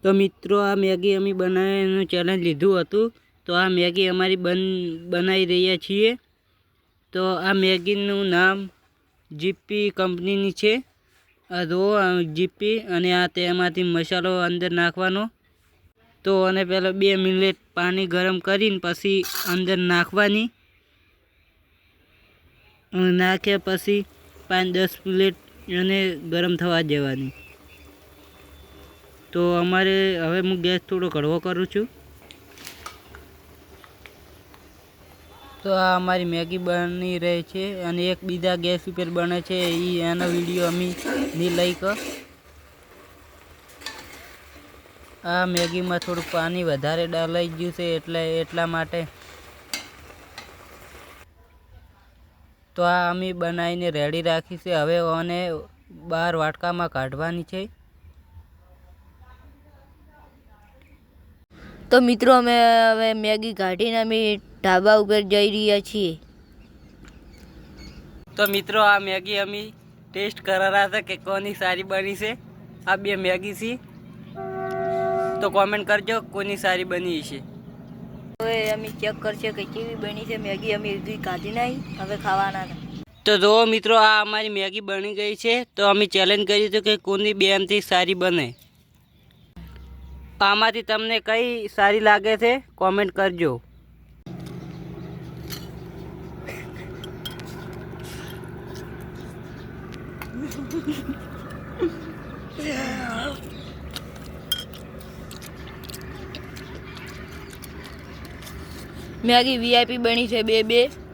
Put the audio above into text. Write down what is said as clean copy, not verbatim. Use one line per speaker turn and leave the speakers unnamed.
તો મિત્રો આ મેગી અમે બનાવવાનું ચેલેન્જ લીધું હતું, તો આ મેગી અમારી બનાવી રહ્યા છીએ। તો આ મેગીનું નામ જીપી કંપનીની છે। આ જો જીપી અને આ તેમાંથી મસાલો અંદર નાખવાનો। તો અને પહેલાં 2 મિનિટ પાણી ગરમ કરીને પછી અંદર નાખવાની, નાખ્યા પછી 5-10 મિનિટ એને ગરમ થવા દેવાની। તો અમારે હવે હું ગેસ થોડો હળવો કરું છું। તો આ અમારી મેગી બની રહી છે અને એક બીજા ગેસ ઉપર બને છે, એનો વિડીયો અમે નહીં લઈ કે આ મેગીમાં થોડું પાણી વધારે ડલાઈ ગયું છે એટલા માટે। તો આ અમે બનાવીને રેડી રાખી છે। હવે આને બહાર વાટકામાં કાઢવાની છે।
તો મિત્રો અમે હવે મેગી કાઢીને અમે ઢાબા ઉપર જઈ રહ્યા છીએ।
તો મિત્રો આ મેગી અમે ટેસ્ટ કરાવ્યા હતા કે કોની સારી બની છે। આ 2 મેગી છે, તો કોમેન્ટ કરજો કોની સારી બની છે।
હવે અમે ચેક કરશે કે કેવી બની છે મેગી। અમે હજી કાઢી નહીં, હવે ખાવાના હતા।
તો જો મિત્રો આ અમારી મેગી બની ગઈ છે। તો અમે ચેલેન્જ કરી હતું કે કોની બેનથી સારી બને। આમાંથી તમને કઈ સારી લાગે છે કોમેન્ટ કરજો।
મેગી વીઆઈપી બની છે 2-2।